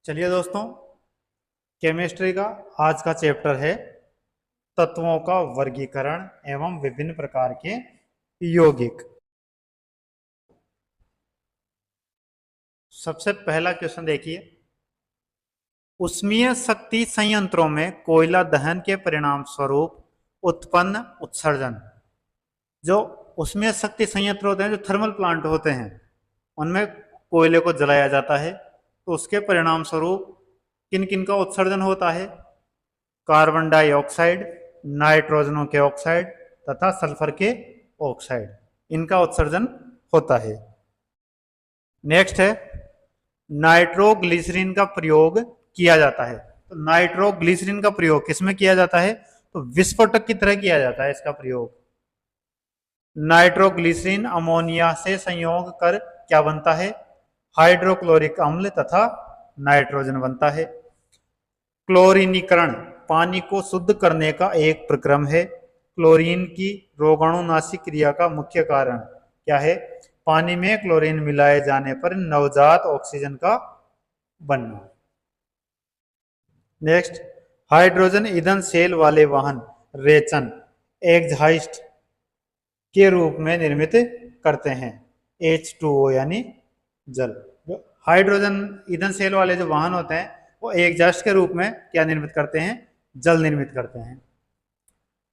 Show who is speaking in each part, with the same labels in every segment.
Speaker 1: चलिए दोस्तों, केमिस्ट्री का आज का चैप्टर है तत्वों का वर्गीकरण एवं विभिन्न प्रकार के यौगिक। सबसे पहला क्वेश्चन देखिए, उष्मीय शक्ति संयंत्रों में कोयला दहन के परिणाम स्वरूप उत्पन्न उत्सर्जन। जो उष्मीय शक्ति संयंत्र होते हैं, जो थर्मल प्लांट होते हैं, उनमें कोयले को जलाया जाता है तो उसके परिणाम स्वरूप किन किन का उत्सर्जन होता है? कार्बन डाइऑक्साइड, नाइट्रोजनों के ऑक्साइड तथा सल्फर के ऑक्साइड, इनका उत्सर्जन होता है। नेक्स्ट है, नाइट्रोग्लिसरीन का प्रयोग किया जाता है। तो नाइट्रोग्लिसरीन का प्रयोग किसमें किया जाता है? तो विस्फोटक की तरह किया जाता है इसका प्रयोग। नाइट्रोग्लिसरीन अमोनिया से संयोग कर क्या बनता है? हाइड्रोक्लोरिक अम्ल तथा नाइट्रोजन बनता है। क्लोरीनीकरण पानी को शुद्ध करने का एक प्रक्रम है। क्लोरीन की रोगाणुनाशी क्रिया का मुख्य कारण क्या है? पानी में क्लोरीन मिलाए जाने पर नवजात ऑक्सीजन का बनना। नेक्स्ट, हाइड्रोजन ईंधन सेल वाले वाहन रेचन एग्जॉस्ट के रूप में निर्मित करते हैं H2O यानी जल। जो हाइड्रोजन ईंधन सेल वाले जो वाहन होते हैं वो एग्जॉस्ट के रूप में क्या निर्मित करते हैं? जल निर्मित करते हैं।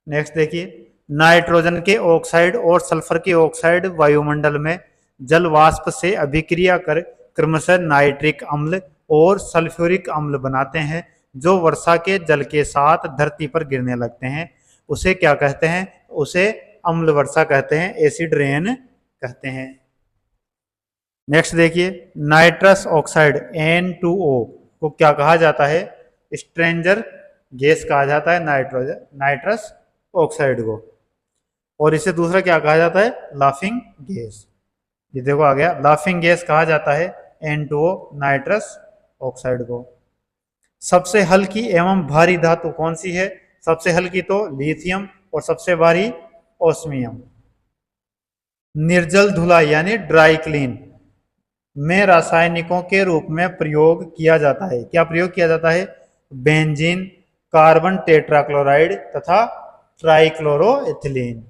Speaker 1: नेक्स्ट देखिए, नाइट्रोजन के ऑक्साइड और सल्फर के ऑक्साइड वायुमंडल में जल वाष्प से अभिक्रिया कर क्रमशः नाइट्रिक अम्ल और सल्फ्यूरिक अम्ल बनाते हैं, जो वर्षा के जल के साथ धरती पर गिरने लगते हैं। उसे क्या कहते हैं? उसे अम्ल वर्षा कहते हैं, एसिड रेन कहते हैं। नेक्स्ट देखिए, नाइट्रस ऑक्साइड N2O को क्या कहा जाता है? स्ट्रेंजर गैस कहा जाता है नाइट्रस ऑक्साइड को। और इसे दूसरा क्या कहा जाता है? Laughing gas. ये देखो आ गया, लाफिंग गैस कहा जाता है N2O नाइट्रस ऑक्साइड को। सबसे हल्की एवं भारी धातु कौन सी है? सबसे हल्की तो लिथियम और सबसे भारी ओस्मियम। निर्जल धुलाई यानी ड्राई क्लीन में रासायनिकों के रूप में प्रयोग किया जाता है। क्या प्रयोग किया जाता है? बेंजीन, कार्बन टेट्राक्लोराइड तथा ट्राइक्लोरोएथिलीन।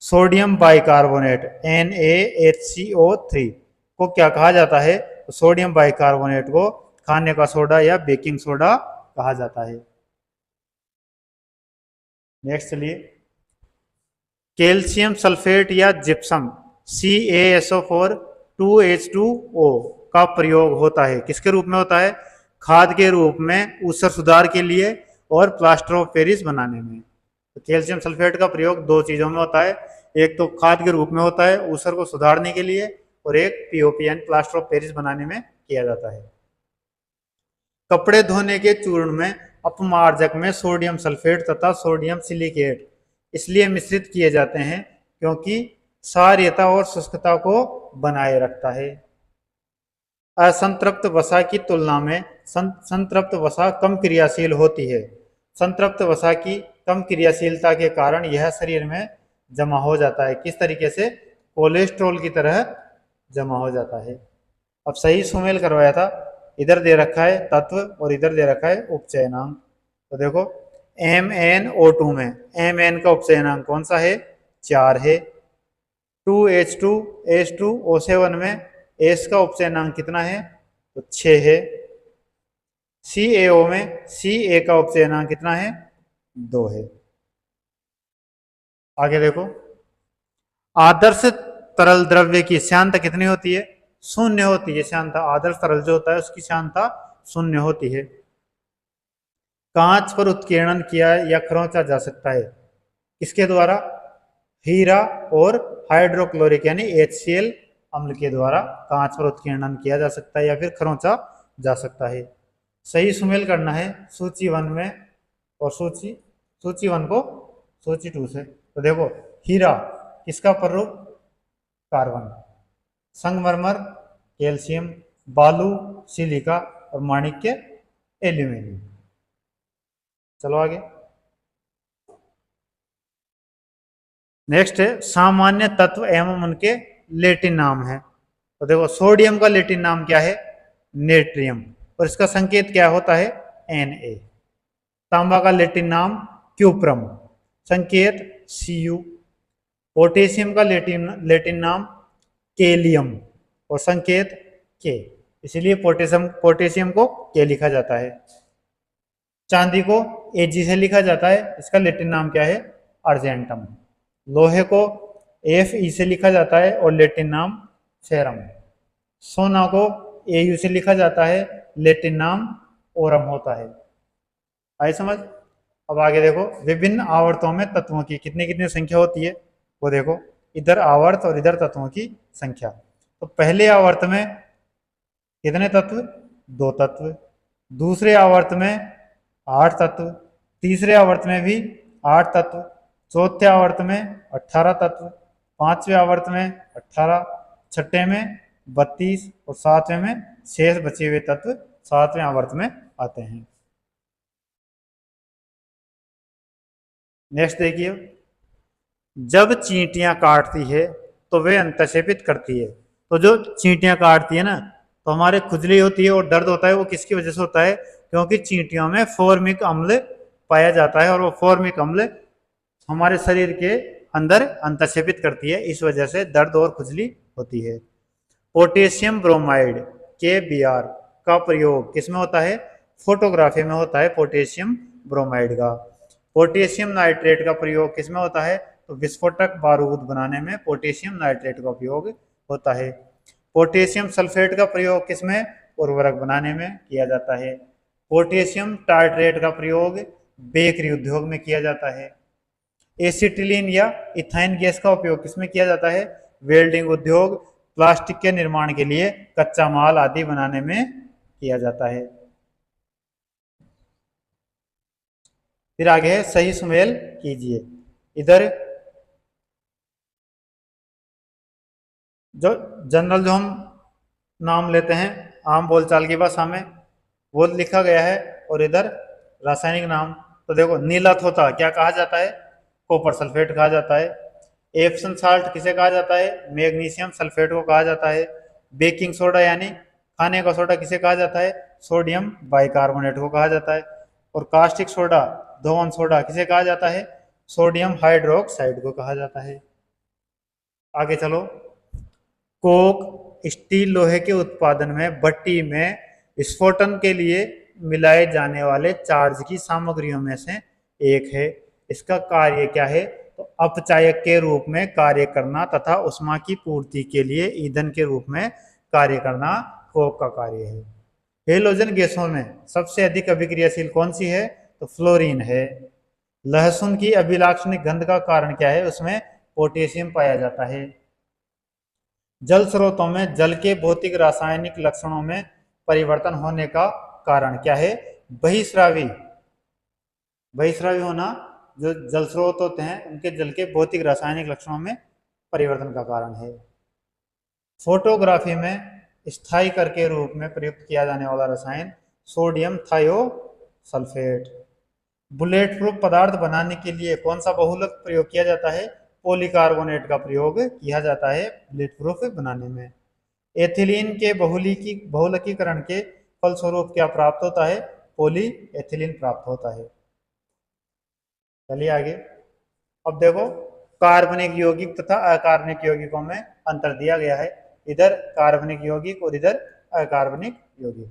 Speaker 1: सोडियम बाइकार्बोनेट NaHCO3 को क्या कहा जाता है? तो सोडियम बाइकार्बोनेट को खाने का सोडा या बेकिंग सोडा कहा जाता है। नेक्स्ट चलिए, कैल्शियम सल्फेट या जिप्सम CaSO4 2H2O का प्रयोग होता है। किसके रूप में होता है? खाद के रूप में, ऊसर सुधार के लिए और प्लास्टर ऑफ पेरिस बनाने में। तो कैल्शियम सल्फेट का प्रयोग दो चीजों में होता है, एक तो खाद के रूप में होता है ऊसर को सुधारने के लिए, और एक POP यानी प्लास्टर ऑफ पेरिस बनाने में किया जाता है। कपड़े धोने के चूर्ण में अपमार्जक में सोडियम सल्फेट तथा सोडियम सिलिकेट इसलिए मिश्रित किए जाते हैं क्योंकि क्षारीयता और शुष्कता को बनाए रखता है। असंतृप्त वसा की तुलना में संतृप्त वसा कम क्रियाशील होती है। संतृप्त वसा की कम क्रियाशीलता के कारण यह शरीर में जमा हो जाता है। किस तरीके से? कोलेस्ट्रॉल की तरह जमा हो जाता है। अब सही सुमेल करवाया था, इधर दे रखा है तत्व और इधर दे रखा है उपचयनांक। तो देखो MnO2 में Mn का उपचयनांक कौन सा है? 4 है। 2H2H2O7 में S का उपचयनांक कितना है? तो 6 है। CaO में Ca का उपचयनांक कितना है? 2 है। आगे देखो, आदर्श तरल द्रव्य की श्यानता कितनी होती है? 0 होती है श्यानता। आदर्श तरल जो होता है उसकी श्यानता 0 होती है। कांच पर उत्कीर्णन किया या खरोंचा जा सकता है किसके द्वारा? हीरा और हाइड्रोक्लोरिक यानी HCl अम्ल के द्वारा कांच पर उत्कीर्णन किया जा सकता है या फिर खरोंचा जा सकता है। सही सुमेल करना है सूची 1 में और सूची 1 को सूची 2 से। तो देखो, हीरा किसका प्ररूप? कार्बन, संगमरमर कैल्शियम, बालू सिलिका और माणिक्य एल्यूमिनियम। चलो आगे। नेक्स्ट है सामान्य तत्व एवं उनके लेटिन नाम है। तो देखो, सोडियम का लेटिन नाम क्या है? नेट्रियम। और इसका संकेत क्या होता है, Na। तांबा का लैटिन नाम क्यूप्रम, संकेत Cu। पोटेशियम का लैटिन नाम केलियम और संकेत के, इसलिए पोटेशियम को के लिखा जाता है। चांदी को Ag से लिखा जाता है, इसका लैटिन नाम क्या है, अर्जेंटम। लोहे को Fe से लिखा जाता है और लैटिन नाम फेरम। सोना को Au से लिखा जाता है, लैटिन नाम ओरम होता है। आई समझ। अब आगे देखो, विभिन्न आवर्तों में तत्वों की कितनी कितनी संख्या होती है, वो देखो, इधर आवर्त और इधर तत्वों की संख्या। तो पहले आवर्त में कितने तत्व, 2 तत्व। दूसरे आवर्त में 8 तत्व। तीसरे आवर्त में भी 8 तत्व। चौथे आवर्त में 18 तत्व। पांचवें आवर्त में 18। छठे में 32 और सातवें में शेष बचे हुए तत्व सातवें आवर्त में आते हैं। नेक्स्ट देखिए, जब चींटियां काटती है तो वे अंतःक्षेपित करती है। तो जो चींटियां काटती है ना, तो हमारे खुजली होती है और दर्द होता है, वो किसकी वजह से होता है, क्योंकि चींटियों में फॉर्मिक अम्ल पाया जाता है और वो फॉर्मिक अम्ल हमारे शरीर के अंदर अंतःक्षेपित करती है, इस वजह से दर्द और खुजली होती है। पोटेशियम ब्रोमाइड KBr का प्रयोग किसमें होता है, फोटोग्राफी में होता है पोटेशियम ब्रोमाइड का। पोटेशियम नाइट्रेट का प्रयोग किसमें होता है, तो विस्फोटक बारूद बनाने में पोटेशियम नाइट्रेट का उपयोग होता है। पोटेशियम सल्फेट का प्रयोग किसमें, उर्वरक बनाने में किया जाता है। पोटेशियम टार्ट्रेट का प्रयोग बेकरी उद्योग में किया जाता है। एसिटिलीन या इथाइन गैस का उपयोग किसमें किया जाता है, वेल्डिंग उद्योग, प्लास्टिक के निर्माण के लिए कच्चा माल आदि बनाने में किया जाता है। फिर आगे है सही सुमेल कीजिए। इधर जो जनरल जो हम नाम लेते हैं आम बोलचाल की भाषा में, वो लिखा गया है, और इधर रासायनिक नाम। तो देखो, नीला थोथा क्या कहा जाता है, कॉपर सल्फेट कहा जाता है। एप्सम साल्ट किसे कहा जाता है, मैग्नीशियम सल्फेट को कहा जाता है। बेकिंग सोडा यानी खाने का सोडा किसे कहा जाता है, सोडियम बाइकार्बोनेट को कहा जाता है। और कास्टिक सोडा, धोवन सोडा किसे कहा जाता है, सोडियम हाइड्रोक्साइड को कहा जाता है। आगे चलो, कोक स्टील लोहे के उत्पादन में भट्टी में विस्फोटन के लिए मिलाए जाने वाले चार्ज की सामग्रियों में से एक है। इसका कार्य क्या है, तो अपचायक के रूप में कार्य करना तथा उष्मा की पूर्ति के लिए ईंधन के रूप में कार्य करना कोक का कार्य है। हेलोजन गैसों में सबसे अधिक अभिक्रियाशील कौन सी है, तो फ्लोरीन है। लहसुन की अभिलाक्षणिक गंध का कारण क्या है, उसमें पोटेशियम पाया जाता है। जल स्रोतों में जल के भौतिक रासायनिक लक्षणों में परिवर्तन होने का कारण क्या है, बहिस्रावी। बहिस्रावी होना जो जल स्रोत होते हैं उनके जल के भौतिक रासायनिक लक्षणों में परिवर्तन का कारण है। फोटोग्राफी में स्थायी कर के रूप में प्रयुक्त किया जाने वाला रसायन सोडियम थायोसल्फेट। बुलेट प्रूफ पदार्थ बनाने के लिए कौन सा बहुलक प्रयोग किया जाता है, पॉलीकार्बोनेट का प्रयोग किया जाता है बुलेट प्रूफ बनाने में। एथिलीन के बहुलकीकरण के फलस्वरूप क्या प्राप्त होता है, पॉली एथिलीन प्राप्त होता है। चलिए आगे। अब देखो, कार्बनिक यौगिक तथा अकार्बनिक यौगिकों में अंतर दिया गया है। इधर कार्बनिक यौगिक और इधर अकार्बनिक यौगिक।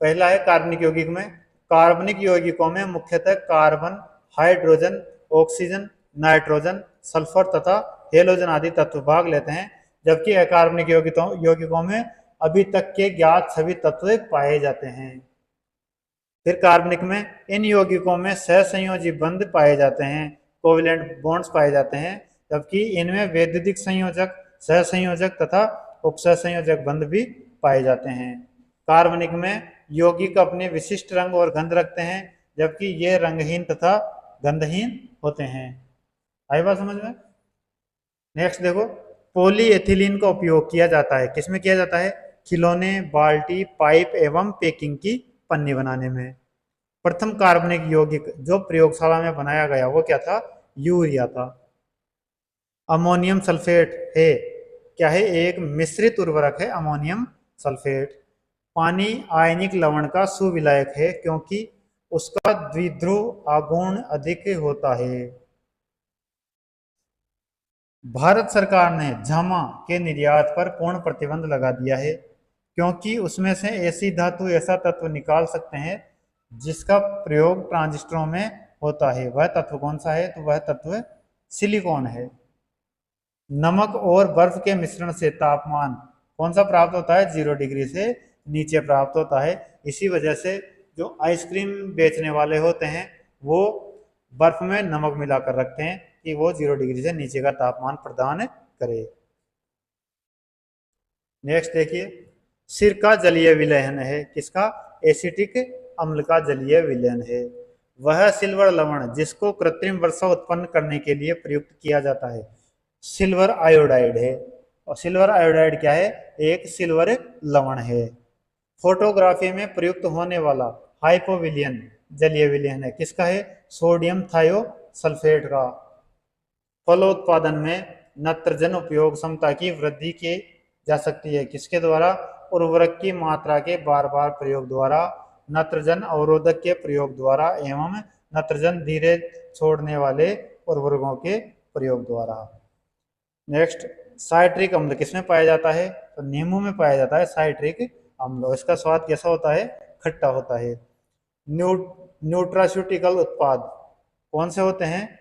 Speaker 1: पहला है कार्बनिक यौगिक में, कार्बनिक यौगिकों में मुख्यतः carbon, hydrogen, oxygen, nitrogen, sulphur तथा हेलोजन आदि तत्व भाग लेते हैं, जबकि अकार्बनिक यौगिकों में अभी तक के ज्ञात सभी तत्व पाए जाते हैं। फिर कार्बनिक में इन यौगिकों में सहसंयोजी बंध पाए जाते हैं, कोवेलेंट बॉन्ड्स पाए जाते हैं, जबकि इनमें वैद्युतिक संयोजक, सहसंयोजक तथा उपसहसंयोजक बंध भी पाए जाते हैं। कार्बनिक में यौगिक अपने विशिष्ट रंग और गंध रखते हैं, जबकि ये रंगहीन तथा गंधहीन होते हैं। आई बात समझ में। नेक्स्ट देखो, पॉलीएथिलीन का उपयोग किया जाता है, किसमें किया जाता है, खिलौने, बाल्टी, पाइप एवं पैकिंग की पन्नी बनाने में। प्रथम कार्बनिक यौगिक जो प्रयोगशाला में बनाया गया वो क्या था, यूरिया था। अमोनियम सल्फेट है क्या है, एक मिश्रित उर्वरक है अमोनियम सल्फेट। पानी आयनिक लवण का सुविलायक है क्योंकि उसका द्विध्रुव आघूर्ण अधिक होता है। भारत सरकार ने झामा के निर्यात पर पूर्ण प्रतिबंध लगा दिया है क्योंकि उसमें से ऐसी धातु ऐसा तत्व निकाल सकते हैं जिसका प्रयोग ट्रांजिस्टरों में होता है। वह तत्व कौन सा है? तो वह तत्व सिलिकॉन है। नमक और बर्फ के मिश्रण से तापमान कौन सा प्राप्त होता है? 0 डिग्री से नीचे प्राप्त होता है। इसी वजह से जो आइसक्रीम बेचने वाले होते हैं वो बर्फ में नमक मिलाकर रखते हैं कि वो 0 डिग्री से नीचे का तापमान प्रदान करे। नेक्स्ट देखिए, सिरका जलीय विलयन है। किसका? एसिटिक अम्ल का जलीय विलयन है। वह सिल्वर लवण जिसको कृत्रिम वर्षा उत्पन्न करने के लिए प्रयुक्त किया जाता है सिल्वर आयोडाइड है। और सिल्वर आयोडाइड क्या है? एक सिल्वर लवण है। फोटोग्राफी में प्रयुक्त होने वाला हाइपोविलियन जलीय विलयन है। किसका है? सोडियम थायोसल्फेट का। फलोत्पादन में नत्रजन उपयोग क्षमता की वृद्धि की जा सकती है। किसके द्वारा? उर्वरक की मात्रा के बार बार प्रयोग द्वारा, नत्रजन अवरोधक के प्रयोग द्वारा एवं नत्रजन धीरे छोड़ने वाले उर्वरकों के प्रयोग द्वारा। नेक्स्ट, साइट्रिक अम्ल किसमें पाया जाता है? तो नींबू में पाया जाता है साइट्रिक अम्ल। इसका स्वाद कैसा होता है? खट्टा होता है। न्यूट्रास्यूटिकल उत्पाद कौन से होते हैं?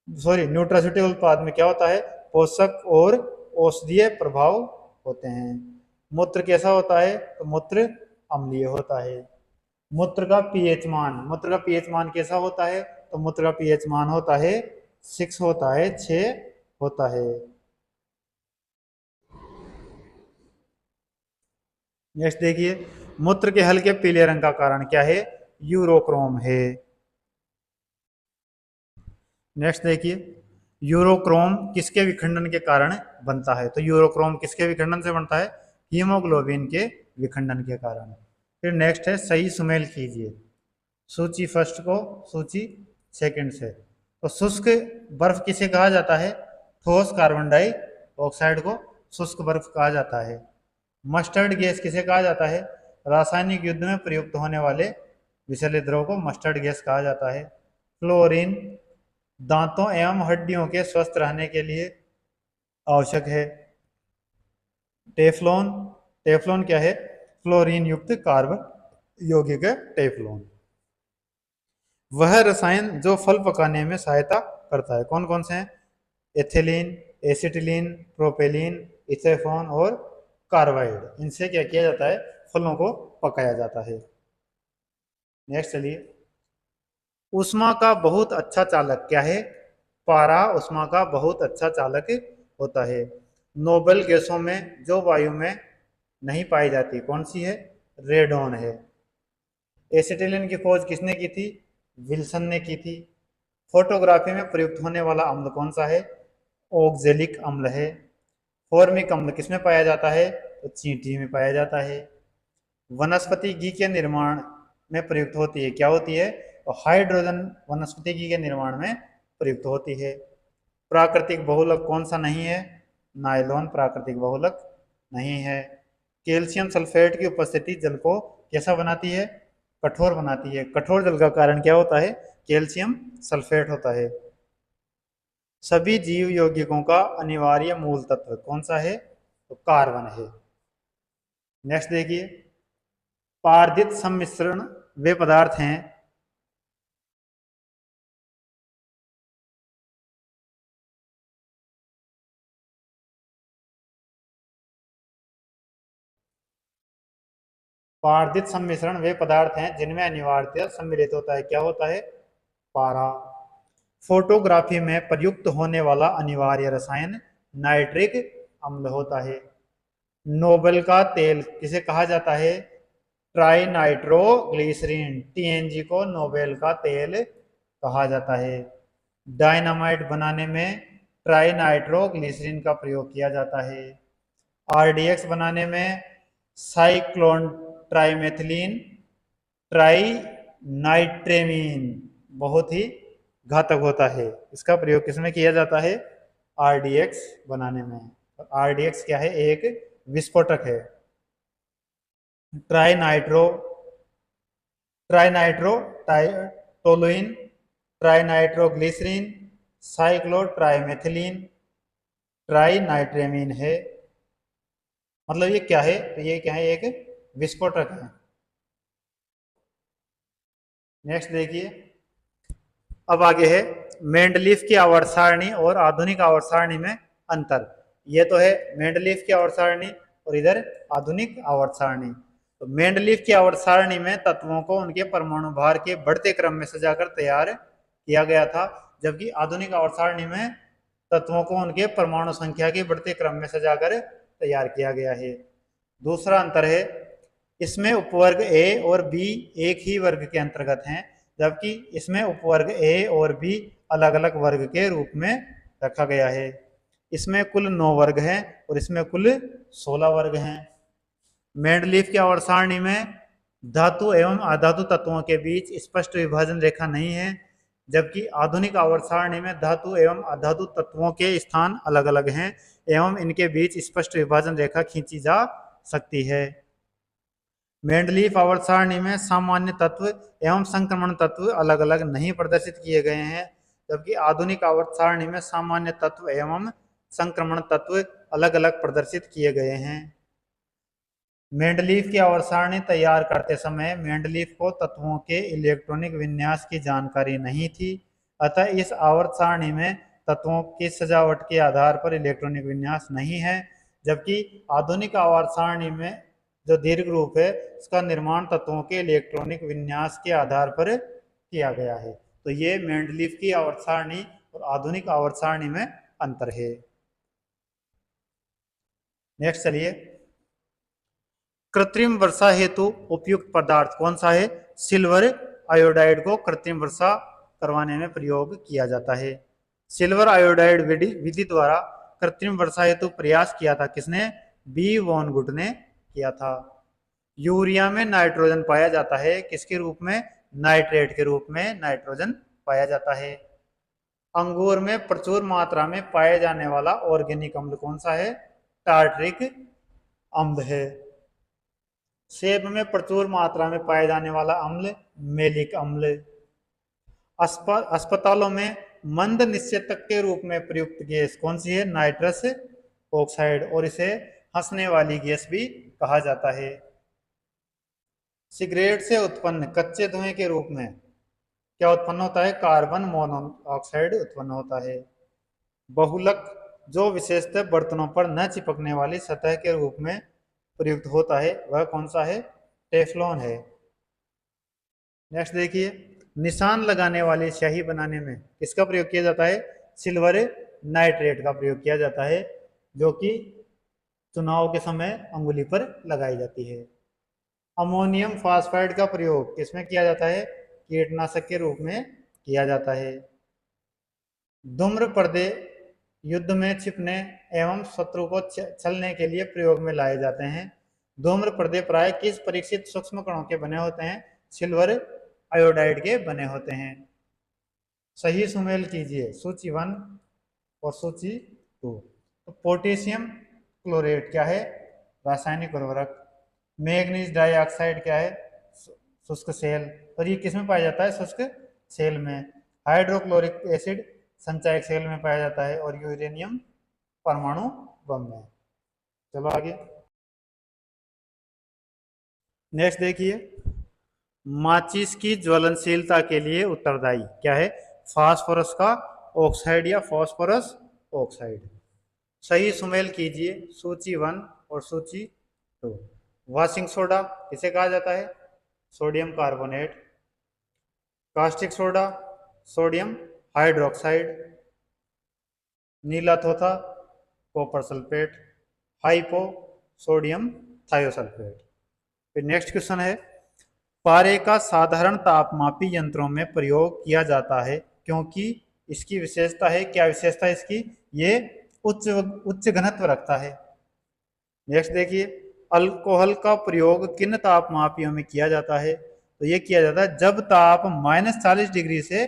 Speaker 1: न्यूट्रास्यूटिकल उत्पाद में क्या होता है? पोषक और औषधीय प्रभाव होते हैं। मूत्र कैसा होता है? तो मूत्र अम्लीय होता है। मूत्र का पीएच मान कैसा होता है? तो मूत्र का पीएच मान होता है 6 होता है, 6 होता है। नेक्स्ट देखिए, मूत्र के हल्के पीले रंग का कारण क्या है? यूरोक्रोम है। नेक्स्ट देखिए, यूरोक्रोम किसके विखंडन के कारण बनता है? तो यूरोक्रोम किसके विखंडन से बनता है? हीमोग्लोबिन के विखंडन के कारण। फिर नेक्स्ट है सही सुमेल कीजिए सूची फर्स्ट को सूची सेकंड से। तो शुष्क बर्फ किसे कहा जाता है? ठोस कार्बन डाइऑक्साइड को शुष्क बर्फ कहा जाता है। मस्टर्ड गैस किसे कहा जाता है? रासायनिक युद्ध में प्रयुक्त होने वाले विषैले द्रव को मस्टर्ड गैस कहा जाता है। फ्लोरीन दांतों एवं हड्डियों के स्वस्थ रहने के लिए आवश्यक है। टेफ्लॉन, टेफ्लॉन क्या है? फ्लोरीन युक्त कार्बन यौगिक है टेफ्लॉन। वह रसायन जो फल पकाने में सहायता करता है। कौन कौन से हैं? एथिलीन, एसिटिलीन, प्रोपेलिन, इथेफॉन और कार्बाइड। इनसे क्या किया जाता है? फलों को पकाया जाता है। नेक्स्ट चलिए, उष्मा का बहुत अच्छा चालक क्या है? पारा उष्मा का बहुत अच्छा चालक होता है। नोबेल गैसों में जो वायु में नहीं पाई जाती कौन सी है? रेडॉन है। एसिटिलीन की खोज किसने की थी? विल्सन ने की थी। फोटोग्राफी में प्रयुक्त होने वाला अम्ल कौन सा है? ऑक्जेलिक अम्ल है। फॉर्मिक अम्ल किसमें पाया जाता है? तो चींटी में पाया जाता है। वनस्पति घी के निर्माण में प्रयुक्त होती है, क्या होती है? तो हाइड्रोजन वनस्पति घी के निर्माण में प्रयुक्त होती है। प्राकृतिक बहुलक कौन सा नहीं है? नायलॉन प्राकृतिक बहुलक नहीं है। कैल्शियम सल्फेट की उपस्थिति जल को कैसा बनाती है? कठोर बनाती है। कठोर जल का कारण क्या होता है? कैल्शियम सल्फेट होता है। सभी जीव यौगिकों का अनिवार्य मूल तत्व कौन सा है? तो कार्बन है। नेक्स्ट देखिए, पारदित सम्मिश्रण वे पदार्थ हैं पारदित सम्मिश्रण वे पदार्थ हैं जिनमें अनिवार्यतः सम्मिलित होता है, क्या होता है? पारा। फोटोग्राफी में प्रयुक्त होने वाला अनिवार्य रसायन नाइट्रिक अम्ल होता है। नोबेल का तेल किसे कहा जाता है? ट्राई नाइट्रोग्लिसरीन, टीएनजी को नोबेल का तेल कहा जाता है। डायनामाइट बनाने में ट्राई नाइट्रोग्लिसरीन का प्रयोग किया जाता है। आरडीएक्स बनाने में साइक्लोन ट्राइमेथिलीन ट्राई नाइट्रेमीन बहुत ही घातक होता है। इसका प्रयोग किसमें किया जाता है? आरडीएक्स बनाने में। आरडीएक्स क्या है? एक विस्फोटक है। ट्राइनाइट्रो ट्राइनाइट्रो टोलुइन, ट्राइनाइट्रोग्लिसरीन, साइक्लोट्राइमेथिलीन, ट्राइनाइट्रेमीन है। मतलब ये क्या है? तो ये क्या है? एक विस्फोटक है। नेक्स्ट देखिए, अब आगे है मेंडलीफ की आवर्त सारणी और आधुनिक आवर्त सारणी में अंतर। ये तो है मेंडलीफ की आवर्त सारणी और इधर आधुनिक आवर्त सारणी। तो मेंडलीफ की आवर्त सारणी में तत्वों को उनके परमाणु भार के बढ़ते क्रम में सजाकर तैयार किया गया था, जबकि आधुनिक आवर्त सारणी में तत्वों को उनके परमाणु संख्या के बढ़ते क्रम में सजाकर तैयार किया गया है। दूसरा अंतर है, इसमें उपवर्ग ए और बी एक ही वर्ग के अंतर्गत हैं, जबकि इसमें उपवर्ग ए और बी अलग अलग वर्ग के रूप में रखा गया है। इसमें कुल 9 वर्ग हैं और इसमें कुल 16 वर्ग हैं। मेंडलीफ की आवर्त सारणी में धातु एवं अधातु तत्वों के बीच स्पष्ट विभाजन रेखा नहीं है, जबकि आधुनिक आवर्त सारणी में धातु एवं अधातु तत्वों के स्थान अलग अलग हैं एवं इनके बीच स्पष्ट विभाजन रेखा खींची जा सकती है। मेंडलीफ आवर्त सारणी में सामान्य तत्व एवं संक्रमण तत्व अलग अलग नहीं प्रदर्शित किए गए हैं, जबकि आधुनिक आवर्त सारणी में सामान्य तत्व एवं संक्रमण तत्व अलग अलग प्रदर्शित किए गए हैं। मेंडलीफ की आवर्त सारणी तैयार करते समय मेंडलीफ को तत्वों के इलेक्ट्रॉनिक विन्यास की जानकारी नहीं थी, अतः इस आवर्त सारणी में तत्वों की सजावट के आधार पर इलेक्ट्रॉनिक विन्यास नहीं है, जबकि आधुनिक आवर्त सारणी में जो दीर्घ रूप है उसका निर्माण तत्वों के इलेक्ट्रॉनिक विन्यास के आधार पर किया गया है। तो ये मेंडलीफ की आवर्त सारणी और आधुनिक आवर्त सारणी में अंतर है। नेक्स्ट चलिए, कृत्रिम वर्षा हेतु उपयुक्त पदार्थ कौन सा है? सिल्वर आयोडाइड को कृत्रिम वर्षा करवाने में प्रयोग किया जाता है। सिल्वर आयोडाइड विधि द्वारा कृत्रिम वर्षा हेतु प्रयास किया था किसने? बी वॉन गुट ने किया था। यूरिया में नाइट्रोजन पाया जाता है, किसके रूप में? नाइट्रेट के रूप में नाइट्रोजन पाया जाता है। अंगूर में प्रचुर मात्रा में पाए जाने वाला ऑर्गेनिक अम्ल कौन सा है? टार्ट्रिक अम्ल है। सेब में प्रचुर मात्रा में पाए जाने वाला अम्ल मेलिक अम्ल। अस्पतालों में मंद निश्चेतक के रूप में प्रयुक्त गैस कौन सी है? नाइट्रस ऑक्साइड, और इसे हंसने वाली गैस भी कहा जाता है। सिगरेट से उत्पन्न कच्चे धुएं के रूप में क्या उत्पन्न होता है? कार्बन मोनोऑक्साइड उत्पन्न होता है। बहुलक जो विशेषतः बर्तनों पर न चिपकने वाली सतह के रूप में प्रयुक्त होता है वह कौन सा है? टेफ्लॉन है। नेक्स्ट देखिए, निशान लगाने वाली स्याही बनाने में किसका प्रयोग किया जाता है? सिल्वर नाइट्रेट का प्रयोग किया जाता है, जो कि चुनाव के समय अंगुली पर लगाई जाती है। अमोनियम फास्फाइड का प्रयोग किसमें किया जाता है? कीटनाशक के रूप में किया जाता है। धूम्र पर्दे युद्ध में छिपने एवं शत्रु को छलने के लिए प्रयोग में लाए जाते हैं। धूम्र पर्दे प्राय किस परीक्षित सूक्ष्म कणों के बने होते हैं? सिल्वर आयोडाइड के बने होते हैं। सही सुमेल कीजिए सूची 1 और सूची 2। तो पोटेशियम क्लोरेट क्या है? रासायनिक उर्वरक। मैग्नीज डाइऑक्साइड क्या है? शुष्क सेल, और ये किसमें पाया जाता है? शुष्क सेल में। हाइड्रोक्लोरिक एसिड संचयक सेल में पाया जाता है, और यूरेनियम परमाणु बम में। चलो आगे, नेक्स्ट देखिए, माचिस की ज्वलनशीलता के लिए उत्तरदायी क्या है? फास्फोरस का ऑक्साइड या फास्फोरस ऑक्साइड। सही सुमेल कीजिए सूची 1 और सूची 2। वाशिंग सोडा किसे कहा जाता है? Sodium carbonate. Caustic soda sodium hydroxide. नीला थोथा copper sulphate. Hypo sodium thiosulphate. फिर नेक्स्ट क्वेश्चन है, पारे का साधारण तापमापी यंत्रों में प्रयोग किया जाता है क्योंकि इसकी विशेषता है, क्या विशेषता है इसकी? ये उच्च घनत्व रखता है। नेक्स्ट देखिए, अल्कोहल का प्रयोग किन तापमापियों में किया जाता है? तो ये किया जाता है जब ताप -40 डिग्री से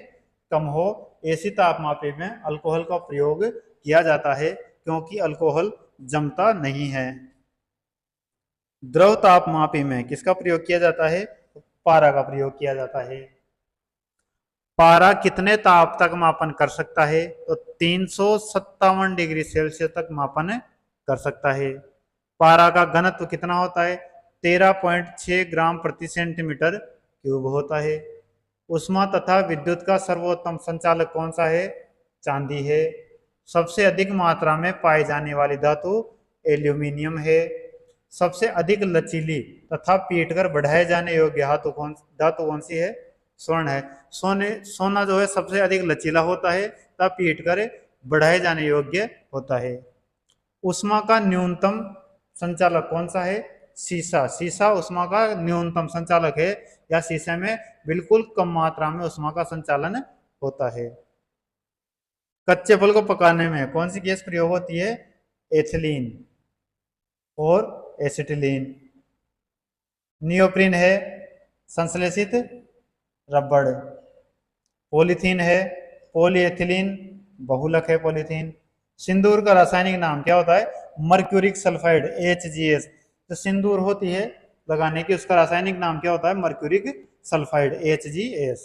Speaker 1: कम हो, ऐसी तापमापी में अल्कोहल का प्रयोग किया जाता है, क्योंकि अल्कोहल जमता नहीं है। द्रव तापमापी में किसका प्रयोग किया जाता है? पारा का प्रयोग किया जाता है। पारा कितने ताप तक मापन कर सकता है? तो 357 डिग्री सेल्सियस तक मापन कर सकता है। पारा का घनत्व कितना होता है? 13.6 ग्राम प्रति सेंटीमीटर क्यूब होता है। उष्मा तथा विद्युत का सर्वोत्तम संचालक कौन सा है? चांदी है। सबसे अधिक मात्रा में पाई जाने वाली धातु एल्यूमिनियम है। सबसे अधिक लचीली तथा पीटकर बढ़ाए जाने योग्य धातु कौन सी है? स्वर्ण है। सोना जो है सबसे अधिक लचीला होता है तथा पीटकर बढ़ाए जाने योग्य होता है। उष्मा का न्यूनतम संचालक कौन सा है? सीसा। सीसा उष्मा का न्यूनतम संचालक है, या शीशे में बिल्कुल कम मात्रा में उष्मा का संचालन होता है। कच्चे फल को पकाने में कौन सी गैस प्रयोग होती है? एथिलीन और एसिटिलीन। नियोप्रीन है संश्लेषित रबड़। पॉलीथीन है पॉलीएथिलीन, बहुलक है पॉलीथीन। सिंदूर का रासायनिक नाम क्या होता है? Mercuric sulphide HGS। तो सिंदूर होती है लगाने की, उसका रासायनिक नाम क्या होता है? Mercuric sulphide HGS।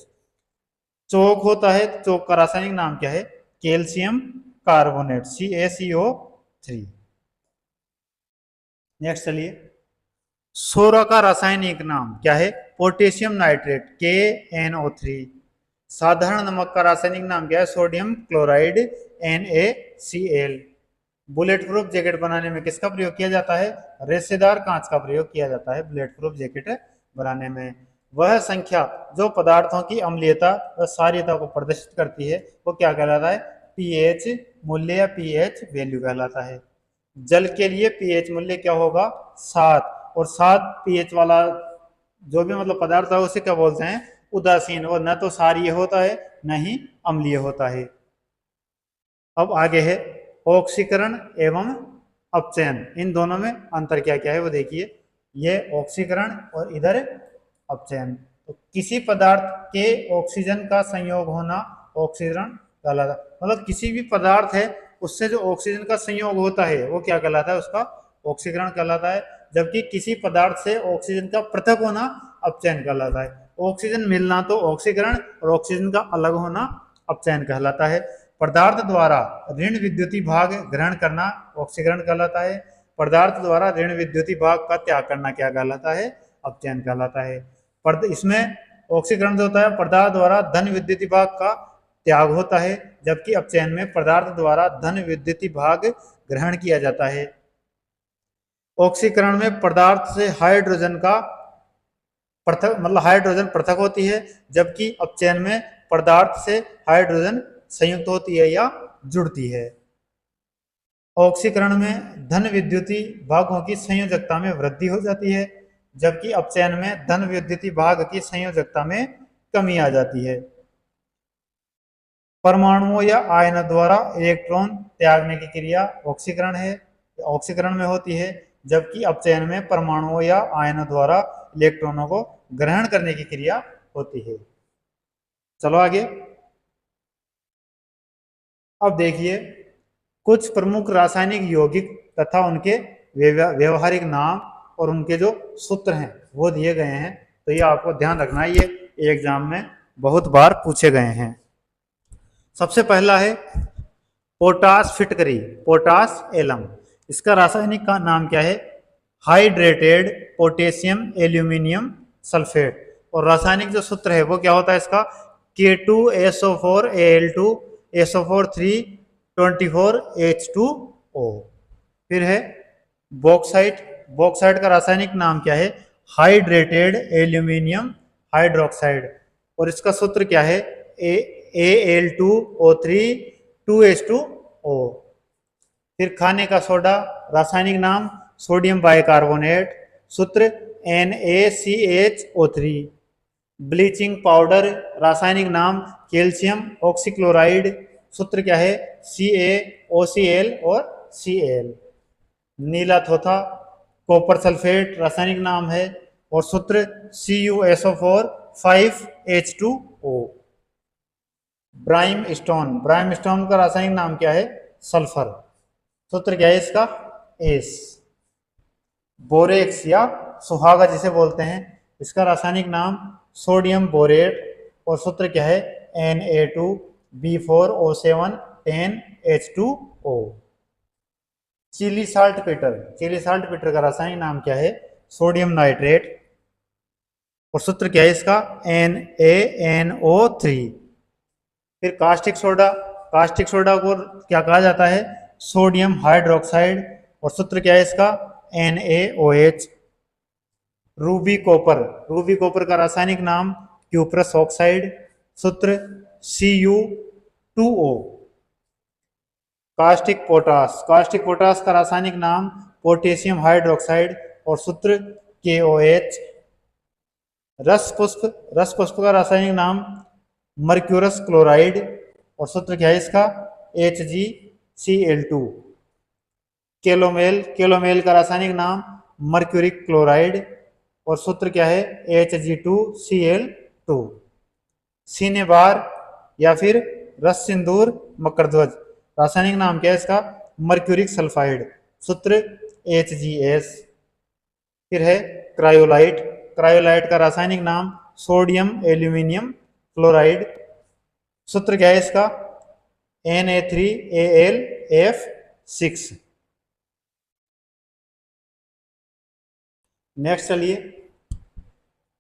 Speaker 1: चौक होता है, चौक का रासायनिक नाम क्या है? Calcium carbonate CaCO3। नेक्स्ट चलिए, सोरा का रासायनिक नाम क्या है? Potassium nitrate KNO3। साधारण नमक का रासायनिक नाम क्या है? Sodium chloride NaCl। Bullet proof jacket बनाने में किसका प्रयोग किया जाता है? रेशेदार कांच का प्रयोग किया जाता है बुलेट प्रूफ जैकेट बनाने में। वह संख्या जो पदार्थों की अम्लीयता व क्षारीयता को प्रदर्शित करती है वो क्या कहलाता है? पीएच मूल्य या पीएच वैल्यू कहलाता है। जल के लिए पीएच मूल्य क्या होगा? 7। और 7 पीएच वाला जो भी मतलब पदार्थ है उसे क्या बोलते हैं? उदासीन। और न तो क्षारीय होता है न ही अम्लीय होता है। अब आगे है ऑक्सीकरण एवं अपचयन। इन दोनों में अंतर क्या क्या है वो देखिए। ये ऑक्सीकरण और इधर अपचयन। तो किसी पदार्थ के ऑक्सीजन का संयोग होना ऑक्सीकरण कहलाता है। मतलब किसी भी पदार्थ है उससे जो ऑक्सीजन का संयोग होता है वो क्या कहलाता है? उसका ऑक्सीकरण कहलाता है। जबकि किसी पदार्थ से ऑक्सीजन का पृथक होना अपचयन कहलाता है। ऑक्सीजन मिलना तो ऑक्सीकरण और ऑक्सीजन का अलग होना अपचयन कहलाता है। पदार्थ द्वारा ऋण विद्युतीय भाग ग्रहण करना ऑक्सीकरण कहलाता है। पदार्थ द्वारा ऋण विद्युतीय भाग का त्याग करना क्या कहलाता है? अपचयन कहलाता है। इसमें ऑक्सीकरण जो होता है पदार्थ द्वारा धन विद्युतीय भाग का त्याग होता है, जबकि अपचयन में पदार्थ द्वारा धन विद्युतीय भाग ग्रहण किया जाता है। ऑक्सीकरण में पदार्थ से हाइड्रोजन का पृथक मतलब हाइड्रोजन पृथक होती है, जबकि अपचयन में पदार्थ से हाइड्रोजन संयुक्त होती है या जुड़ती है। ऑक्सीकरण में धन विद्युतीय भागों की संयोजकता में वृद्धि हो जाती है, जबकि अपचयन में धन विद्युतीय भाग की संयोजकता में कमी आ जाती है। परमाणुओं या आयन द्वारा इलेक्ट्रॉन त्यागने की क्रिया ऑक्सीकरण में होती है, जबकि अपचयन में परमाणुओं या आयन द्वारा इलेक्ट्रॉनों को ग्रहण करने की क्रिया होती है। चलो आगे। अब देखिए कुछ प्रमुख रासायनिक यौगिक तथा उनके व्यवहारिक नाम और उनके जो सूत्र हैं वो दिए गए हैं। तो ये आपको ध्यान रखना है, ये एग्जाम में बहुत बार पूछे गए हैं। सबसे पहला है पोटास फिटकरी, पोटास एलम। इसका रासायनिक का नाम क्या है? Hydrated potassium aluminium sulphate. और रासायनिक जो सूत्र है वो क्या होता है इसका? K2SO4Al2 SO4 324 H2O। फिर है बॉक्साइट। बॉक्साइट का रासायनिक नाम क्या है? Hydrated aluminium hydroxide. और इसका सूत्र क्या है? Al2O3 2H2O। फिर खाने का सोडा, रासायनिक नाम सोडियम बाइकार्बोनेट, सूत्र NaCHO3। ब्लीचिंग पाउडर, रासायनिक नाम कैल्शियम ऑक्सीक्लोराइड, सूत्र क्या है? CaOCl और Cl। नीला थोथा, कॉपर सल्फेट रासायनिक नाम है और सूत्र CuSO4 5H2O। ब्राइम स्टोन, ब्राइम स्टोन का रासायनिक नाम क्या है? सल्फर, सूत्र क्या है इसका? एस। बोरेक्स या सुहागा जिसे बोलते हैं, इसका रासायनिक नाम सोडियम बोरेट और सूत्र क्या है Na2B4O7 10H2O। Chilli salt Peter का रासायनिक नाम क्या है सोडियम नाइट्रेट और सूत्र क्या है इसका NaNO3। फिर कास्टिक सोडा को क्या कहा जाता है सोडियम हाइड्रोक्साइड और सूत्र क्या है इसका NaOH। रूबी कॉपर का रासायनिक नाम क्यूप्रस ऑक्साइड, सूत्र Cu2O। कास्टिक पोटास का रासायनिक नाम पोटेशियम हाइड्रोक्साइड और सूत्र KOH। रस पुष्प का रासायनिक नाम मर्क्यूरस क्लोराइड और सूत्र क्या है इसका HgCl2। केलोमेल का रासायनिक नाम मर्क्यूरिक क्लोराइड और सूत्र क्या है Hg2Cl2। सीनेबार या फिर रस सिंदूर मकरध्वज, रासायनिक नाम क्या है इसका मर्क्यूरिक सल्फाइड, सूत्र HgS। फिर है क्रायोलाइट का रासायनिक नाम सोडियम एल्यूमिनियम क्लोराइड, सूत्र क्या है इसका Na3AlF6। नेक्स्ट चलिए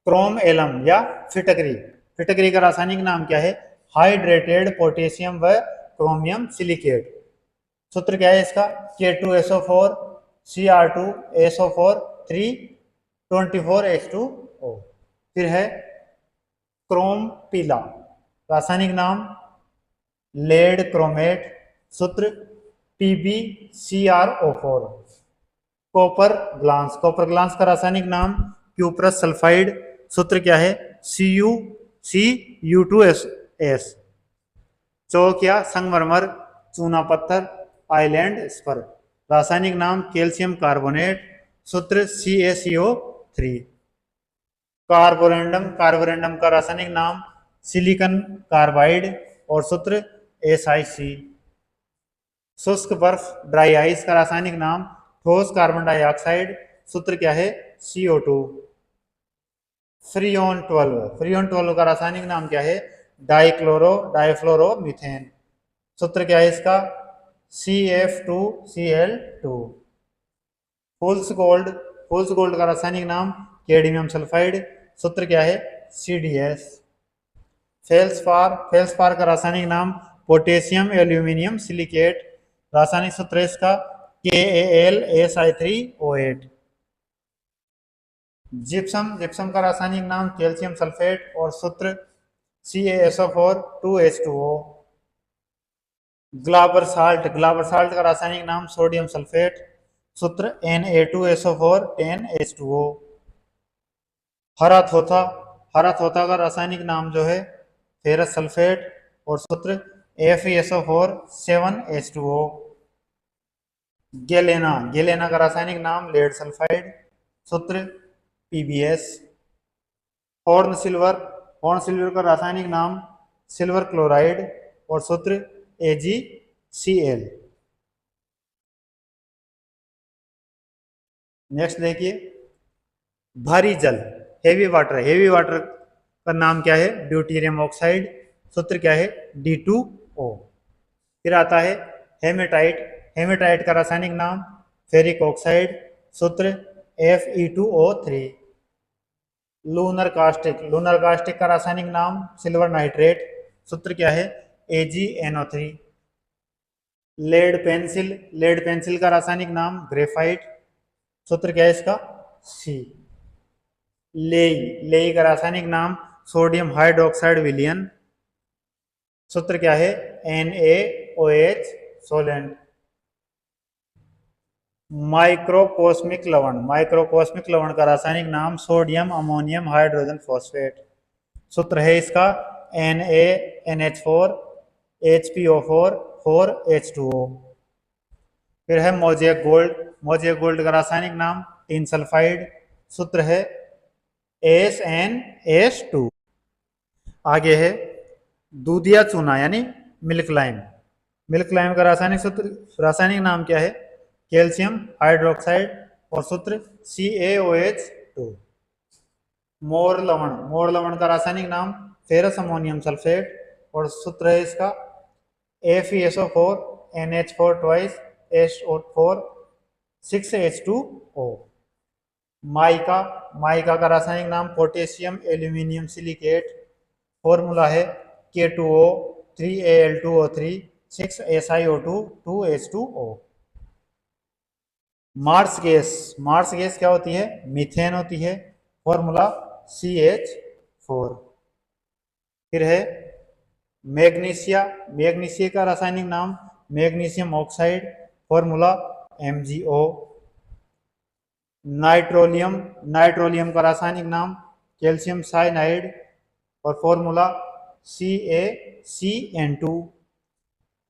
Speaker 1: क्रोम एलम या फिटकरी का रासायनिक नाम क्या है हाइड्रेटेड पोटेशियम व क्रोमियम सिलिकेट, सूत्र क्या है इसका K2SO4 Cr2SO4 324H2O। फिर है क्रोम पीला, रासायनिक नाम लेड क्रोमेट, सूत्र PbCrO4। कॉपर ग्लांस का रासायनिक नाम क्यूप्रस सल्फाइड, सूत्र क्या है Cu2S। चौक या संगमरमर, चूना पत्थर, आइलैंड स्पर, रासायनिक नाम कैल्शियम कार्बोनेट, सूत्र CaCO3। कार्बोरेंडम का रासायनिक नाम सिलिकन कार्बाइड और सूत्र SiC। शुष्क बर्फ ड्राई आइस का रासायनिक नाम ठोस कार्बन डाइऑक्साइड, सूत्र क्या है CO2। फ्रियोन 12 का रासायनिक नाम क्या है डाइफ्लोरो मीथेन, सूत्र क्या है इसका CF2Cl2। फूल्स गोल्ड का रासायनिक नाम कैडमियम सल्फाइड, सूत्र क्या है CdS। फेल्सपार का रासायनिक नाम पोटेशियम एल्यूमिनियम सिलिकेट, रासायनिक सूत्र इसका KAlSi3O8। जिप्सम का रासायनिक नाम कैल्शियम सल्फेट और सूत्र CaSO4 2H2O। ग्लाबर साल्ट का रासायनिक नाम सोडियम सल्फेट, सूत्र Na2SO4 10H2O। हरा थोथा का रासायनिक नाम जो है फेरस सल्फेट और सूत्र FeSO4 7H2O। गेलेना का रासायनिक नाम लेड सल्फाइड, सूत्र PbS। हॉर्न सिल्वर का रासायनिक नाम सिल्वर क्लोराइड और सूत्र AgCl। नेक्स्ट देखिए भारी जल हेवी वाटर का नाम क्या है ड्यूटीरियम ऑक्साइड, सूत्र क्या है D2O। फिर आता है हेमेटाइट का रासायनिक नाम फेरिक ऑक्साइड, सूत्र Fe2O3। लूनर कास्टिक का रासायनिक नाम सिल्वर नाइट्रेट, सूत्र क्या है AgNO3। लेड पेंसिल का रासायनिक नाम ग्रेफाइट, सूत्र क्या है इसका C। लेई का रासायनिक नाम सोडियम हाइड्रोक्साइड विलियन, सूत्र क्या है NaOH सोलेंट। माइक्रोकोस्मिक लवण का रासायनिक नाम सोडियम अमोनियम हाइड्रोजन फॉस्फेट, सूत्र है इसका NaNH4 HPO4 4H2O। फिर है मोजेक गोल्ड का रासायनिक नाम टिन सल्फाइड, सूत्र है SnS2। आगे है दूधिया चूना यानी मिल्क लाइम का रासायनिक नाम क्या है कैल्शियम हाइड्रोक्साइड और सूत्र CaOH2। मोर लवण का रासायनिक नाम फेरस अमोनियम सल्फेट और सूत्र है इसका FeSO4 NH4 twice SO4 6H2O। Mica mica का रासायनिक नाम पोटेशियम एल्यूमिनियम सिलिकेट। फॉर्मूला है K2O 3Al2O3 6SiO2 2H2O। Marsh gas क्या होती है? मीथेन होती है। Formula CH4। फिर है मैग्नीशिया का रासायनिक नाम मैग्नीशियम ऑक्साइड। Formula MgO। नाइट्रोलियम का रासायनिक नाम कैल्शियम साइनाइड और फॉर्मूला CaCN2।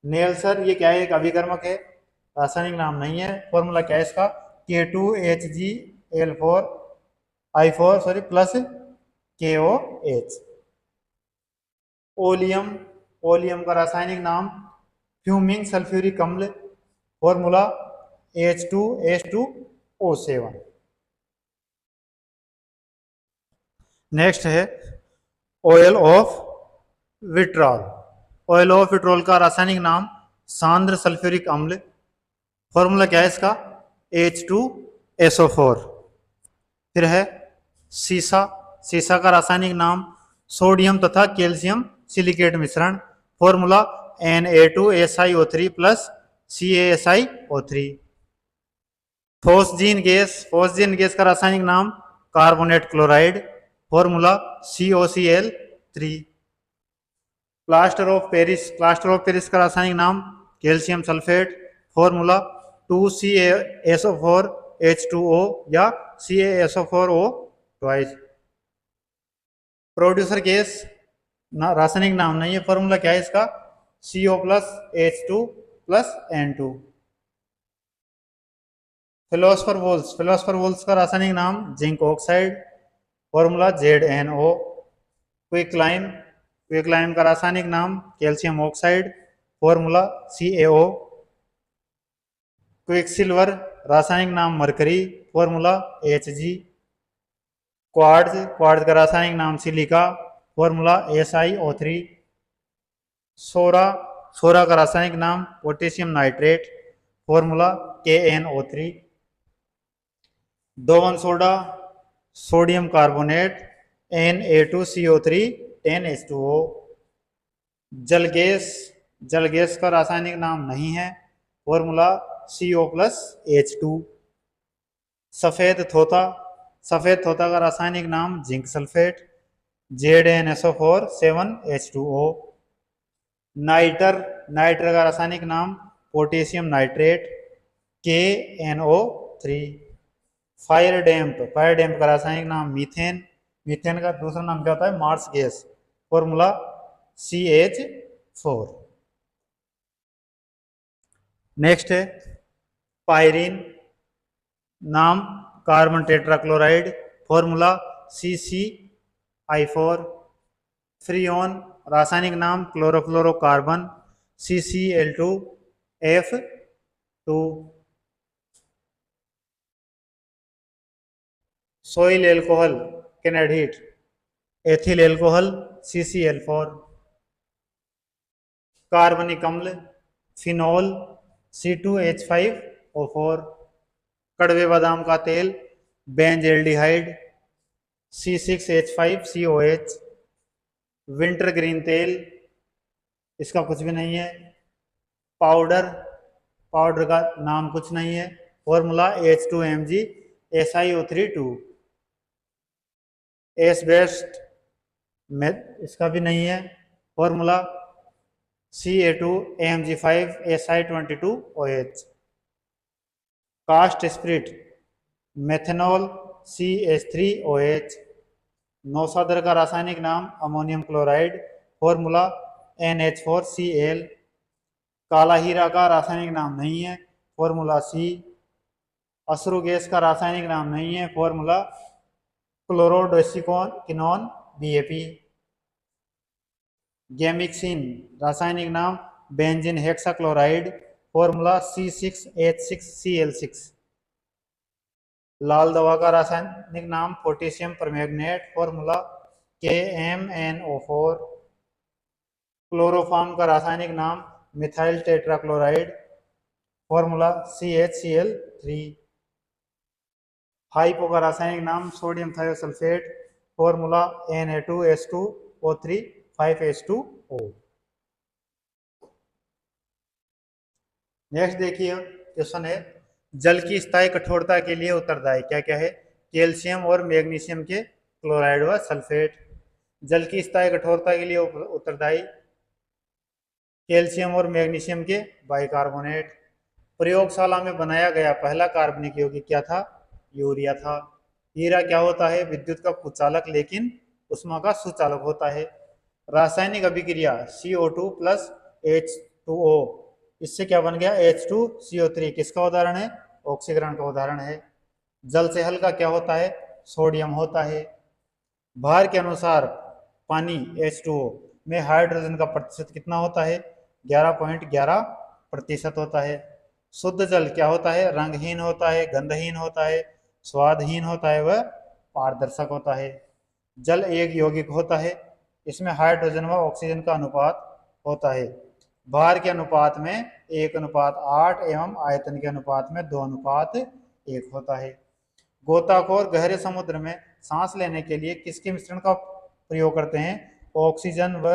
Speaker 1: नेल्सर ये क्या है? एक अभिकर्मक है, रासायनिक नाम नहीं है। फॉर्मूला क्या है इसका? K2HgI4 plus KOH। ओलियम का रासायनिक नाम फ्यूमिंग सल्फ्यूरिक अम्ल। Formula H2S2O7। नेक्स्ट है oil of vitriol. Oil of vitriol का रासायनिक नाम सांद्र सल्फ्यूरिक अम्ल। फॉर्मूला क्या है इसका? H2SO4। फिर है सीसा का रासायनिक नाम सोडियम तथा कैल्शियम सिलिकेट मिश्रण। Formula Na2SiO3 plus CaSiO3। Phosgene gas का रासायनिक नाम carbonate chloride. Formula COCl3। Plaster of Paris का रासायनिक नाम कैल्शियम सल्फेट। फॉर्मूला 2CaSO4H2O या CaSO4O ट्वाइस। प्रोड्यूसर गैस रासायनिक नाम नहीं है। फॉर्मूला क्या है इसका? CO plus H2 plus N2। Philosopher wools का रासायनिक नाम zinc oxide. Formula ZNO। Quicklime का रासायनिक नाम calcium oxide. Formula CaO। Quicksilver रासायनिक नाम मरकरी। Formula Hg। क्वार्ट्ज का रासायनिक नाम सिलिका। Formula SiO3। सोरा का रासायनिक नाम पोटेशियम नाइट्रेट। Formula KNO3। दोवन soda sodium carbonate Na2CO3 10H2O। जल गैस का रासायनिक नाम नहीं है। Formula CO plus H2। सफेद तोता का रासायनिक नाम zinc sulphate ZnSO4 7H2O। Nighter का रासायनिक नाम पोटेशियम नाइट्रेट KNO3। फायर डैम्प का रासायनिक नाम मीथेन का दूसरा नाम क्या होता है? Marsh gas. Formula CH4। Next है पायरीन, नाम carbon tetrachloride. Formula CCI4। Freon रासायनिक नाम क्लोरोफ्लोरोकार्बन CCl2F2। सोइल एल्कोहल कैन एडहिट एथिल एल्कोहल CCl4। कार्बनिक अम्ल फिनोल C2H5O4। कड़वे बादाम का तेल बेंजेल्डिहाइड C6H5COH। विंटर ग्रीन तेल इसका कुछ भी नहीं है। पाउडर का नाम कुछ नहीं है। Formula H2Mg SiO3 2। एस्बेस्ट इसका भी नहीं है। Formula Ca2AMG5 Si22OH। कास्ट स्प्रिट मेथेनॉल CH3OH। नौसादर का रासायनिक नाम अमोनियम क्लोराइड। Formula NH4Cl। काला हीरा का रासायनिक नाम नहीं है। Formula C। अश्रु गैस का रासायनिक नाम नहीं है। Formula क्लोरोडेसिकोनोन BAP। गैमिक्सिन रासायनिक नाम बेंजीन हेक्साक्लोराइड। Formula C6H6Cl6। लाल दवा का रासायनिक नाम potassium permanganate, formula KMnO4। Chloroform का रासायनिक नाम methyl tetrachloride, formula CHCl3। Hypo का रासायनिक नाम sodium thiosulphate, formula Na2H2O3 5H2O। Next देखिए क्वेश्चन है, जल की स्थायी कठोरता के लिए उत्तरदायी क्या क्या है? कैल्शियम और मैग्नीशियम के क्लोराइड व सल्फेट। जल की स्थायी कठोरता के लिए उत्तरदायी कैल्शियम और मैग्नीशियम के बाइकार्बोनेट। प्रयोगशाला में बनाया गया पहला कार्बनिक यौगिक क्या था? यूरिया था। हीरा क्या होता है? विद्युत का कुचालक लेकिन उष्मा का सुचालक होता है। रासायनिक अभिक्रिया CO2 प्लस H2O, इससे क्या बन गया? H2CO3, किसका उदाहरण है? ऑक्सीकरण का उदाहरण है। जल से हल्का क्या होता है? सोडियम होता है। भार के अनुसार पानी H2O में हाइड्रोजन का प्रतिशत कितना होता है? 11.11% होता है। शुद्ध जल क्या होता है? रंगहीन होता है, गंधहीन होता है, स्वादहीन होता है, वह पारदर्शक होता है। जल एक यौगिक होता है, इसमें हाइड्रोजन व ऑक्सीजन का अनुपात होता है। भार के अनुपात में 1:8 एवं आयतन के अनुपात में 2:1 होता है। गोताखोर गहरे समुद्र में सांस लेने के लिए किसके मिश्रण का प्रयोग करते हैं? ऑक्सीजन व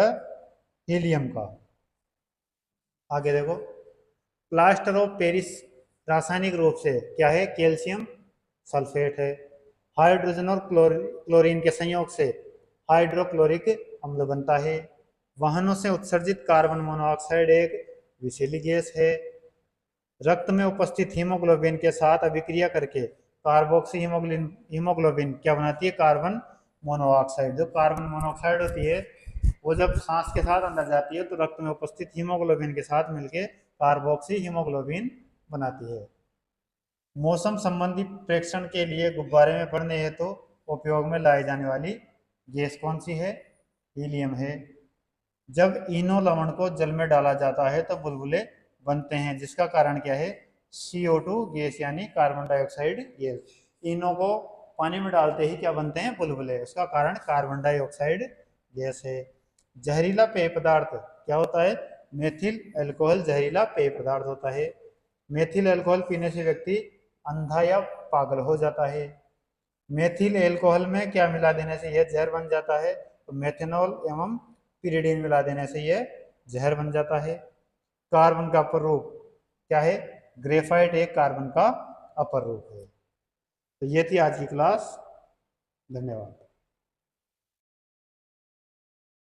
Speaker 1: हीलियम का। आगे देखो, प्लास्टर ऑफ पेरिस रासायनिक रूप से क्या है? कैल्शियम सल्फेट है। हाइड्रोजन और क्लोरीन के संयोग से हाइड्रोक्लोरिक अम्ल बनता है। वाहनों से उत्सर्जित कार्बन मोनोऑक्साइड एक विषैली गैस है। रक्त में उपस्थित हीमोग्लोबिन के साथ अभिक्रिया करके कार्बोक्सी हीमोग्लोबिन क्या बनाती है? Carbon monoxide. जो कार्बन मोनोऑक्साइड होती है वो जब सांस के साथ अंदर जाती है तो रक्त में उपस्थित हीमोग्लोबिन के साथ मिलकर कार्बोक्सी हीमोग्लोबिन बनाती है। मौसम संबंधी प्रेक्षण के लिए गुब्बारे में भरने हेतु तो उपयोग में लाई जाने वाली गैस कौन सी है? हीलियम है। जब इनो लवण को जल में डाला जाता है तो बुलबुले बनते हैं, जिसका कारण क्या है? CO2 गैस यानी कार्बन डाइऑक्साइड गैस। इनो को पानी में डालते ही क्या बनते हैं? बुलबुले, उसका कारण कार्बन डाइऑक्साइड गैस है। जहरीला पेय पदार्थ क्या होता है? मेथिल अल्कोहल जहरीला पेय पदार्थ होता है। मेथिल अल्कोहल पीने से व्यक्ति अंधा या पागल हो जाता है। मेथिल अल्कोहल में क्या मिला देने से यह जहर बन जाता है? तो मेथेनॉल एवं पिरिडीन मिला देने से यह जहर बन जाता है। कार्बन का अपर रूप क्या है? ग्रेफाइट एक कार्बन का अपर रूप है। तो ये थी आज की क्लास। धन्यवाद।